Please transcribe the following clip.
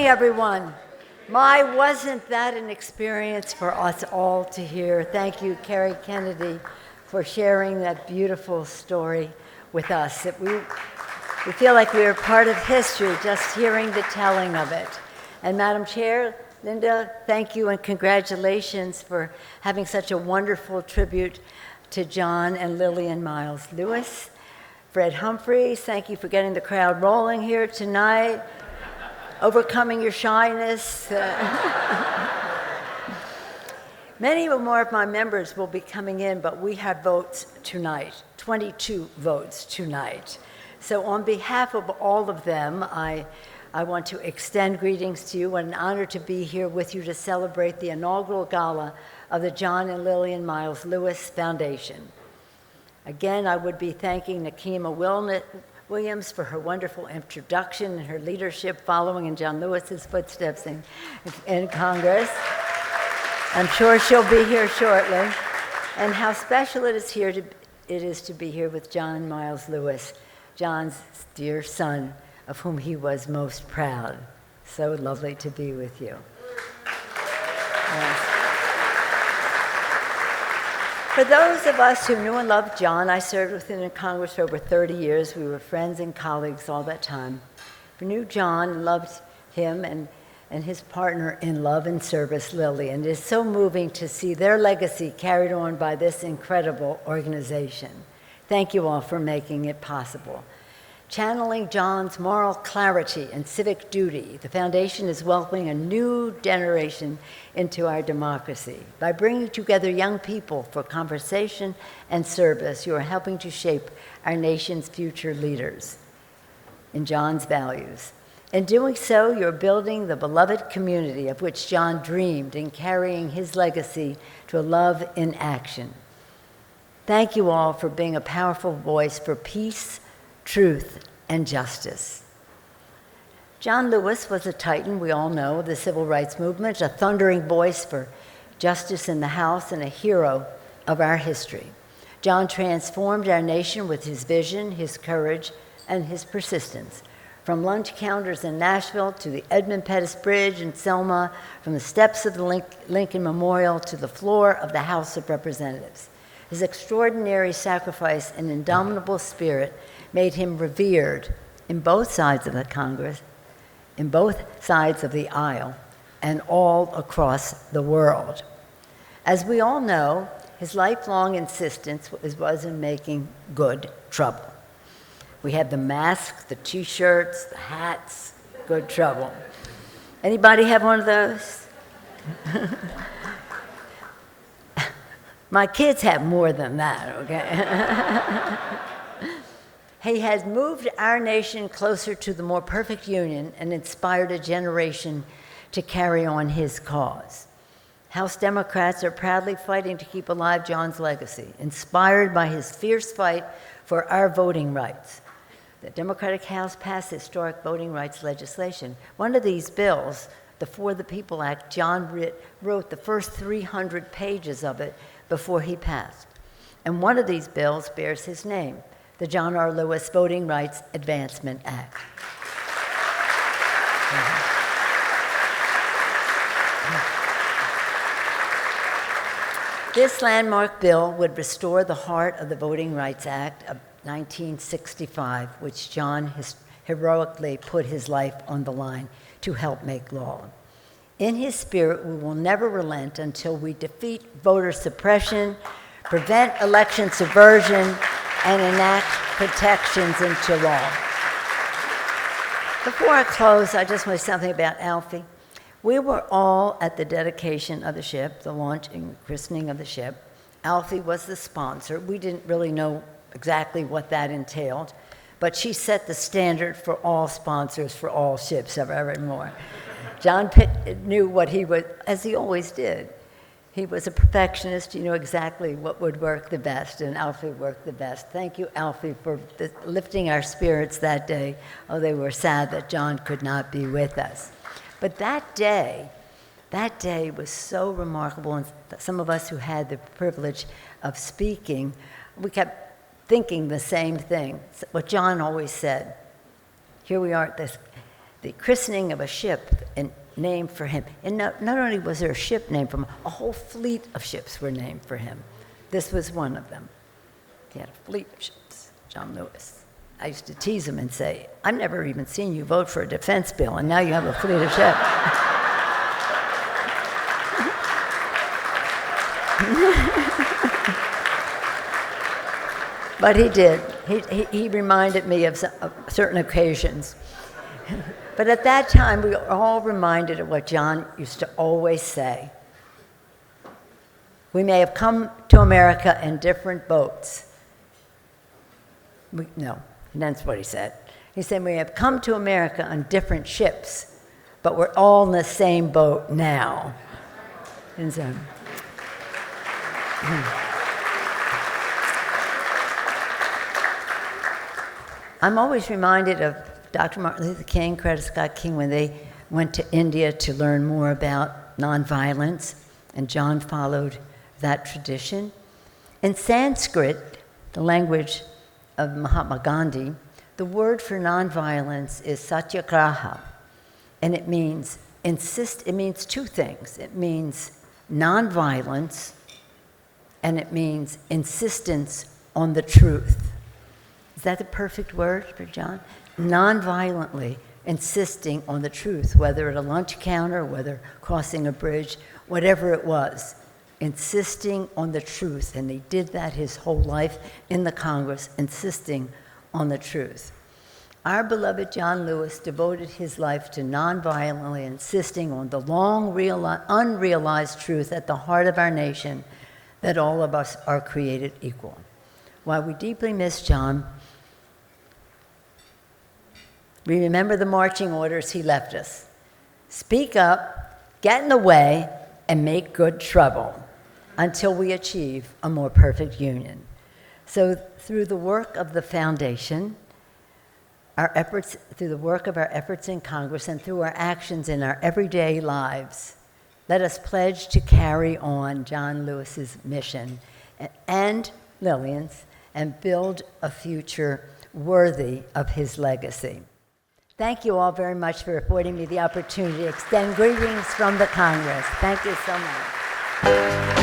everyone. My, wasn't that an experience for us all to hear? Thank you, Carrie Kennedy, for sharing that beautiful story with us. We feel like we are part of history just hearing the telling of it. And Madam Chair, Linda, thank you and congratulations for having such a wonderful tribute to John and Lillian Miles Lewis. Fred Humphreys, thank you for getting the crowd rolling here tonight, overcoming your shyness. Many more of my members will be coming in, but we have votes tonight, 22 votes tonight. So on behalf of all of them, I want to extend greetings to you. What an honor to be here with you to celebrate the inaugural gala of the John and Lillian Miles Lewis Foundation. Again, I would be thanking Nikema Williams for her wonderful introduction and her leadership following in John Lewis's footsteps in Congress. I'm sure she'll be here shortly. And how special it is to be here with John Miles Lewis, John's dear son, of whom he was most proud. So lovely to be with you. Yes. For those of us who knew and loved John, I served with him in Congress for over 30 years. We were friends and colleagues all that time. We knew John and loved him and his partner in love and service, Lillian. It is so moving to see their legacy carried on by this incredible organization. Thank you all for making it possible. Channeling John's moral clarity and civic duty, the foundation is welcoming a new generation into our democracy. By bringing together young people for conversation and service, you are helping to shape our nation's future leaders in John's values. In doing so, you're building the beloved community of which John dreamed in carrying his legacy to a love in action. Thank you all for being a powerful voice for peace, truth, and justice. John Lewis was a titan, we all know, of the civil rights movement, a thundering voice for justice in the House, and a hero of our history. John transformed our nation with his vision, his courage, and his persistence. From lunch counters in Nashville to the Edmund Pettus Bridge in Selma, from the steps of the Lincoln Memorial to the floor of the House of Representatives. His extraordinary sacrifice and indomitable spirit made him revered in both sides of the Congress, in both sides of the aisle, and all across the world. As we all know, his lifelong insistence was in making good trouble. We had the masks, the T-shirts, the hats, good trouble. Anybody have one of those? My kids have more than that, okay? He has moved our nation closer to the more perfect union and inspired a generation to carry on his cause. House Democrats are proudly fighting to keep alive John's legacy, inspired by his fierce fight for our voting rights. The Democratic House passed historic voting rights legislation. One of these bills, the For the People Act, John wrote the first 300 pages of it before he passed. And one of these bills bears his name, the John R. Lewis Voting Rights Advancement Act. This landmark bill would restore the heart of the Voting Rights Act of 1965, which John heroically put his life on the line to help make law. In his spirit, we will never relent until we defeat voter suppression, prevent election subversion, and enact protections into law. Before I close, I just want to say something about Alfre. We were all at the dedication of the ship, the launch and christening of the ship. Alfre was the sponsor. We didn't really know exactly what that entailed, but she set the standard for all sponsors for all ships evermore. John knew what he was, as he always did. He was a perfectionist. He knew exactly what would work the best, and Alfre worked the best. Thank you, Alfre, for lifting our spirits that day. Oh, they were sad that John could not be with us. But that day was so remarkable, and some of us who had the privilege of speaking, we kept thinking the same thing. What John always said, here we are at this the christening of a ship and named for him. And not only was there a ship named for him, a whole fleet of ships were named for him. This was one of them. He had a fleet of ships, John Lewis. I used to tease him and say, I've never even seen you vote for a defense bill, and now you have a fleet of ships. But he did. He reminded me of certain occasions. But at that time, we were all reminded of what John used to always say. We may have come to America in different boats. No, that's what he said. He said, we have come to America on different ships, but we're all in the same boat now. And so, I'm always reminded of Dr. Martin Luther King, Coretta Scott King, when they went to India to learn more about nonviolence, and John followed that tradition. In Sanskrit, the language of Mahatma Gandhi, the word for nonviolence is satyagraha, and it means it means two things. It means nonviolence, and it means insistence on the truth. Is that the perfect word for John? Nonviolently insisting on the truth, whether at a lunch counter, whether crossing a bridge, whatever it was, insisting on the truth. And he did that his whole life in the Congress, insisting on the truth. Our beloved John Lewis devoted his life to nonviolently insisting on the long unrealized truth at the heart of our nation, that all of us are created equal. While we deeply miss John, we remember the marching orders he left us. Speak up, get in the way, and make good trouble until we achieve a more perfect union. So through the work of the foundation, through the work of our efforts in Congress, and through our actions in our everyday lives, let us pledge to carry on John Lewis's mission and Lillian's, and build a future worthy of his legacy. Thank you all very much for affording me the opportunity to extend greetings from the Congress. Thank you so much.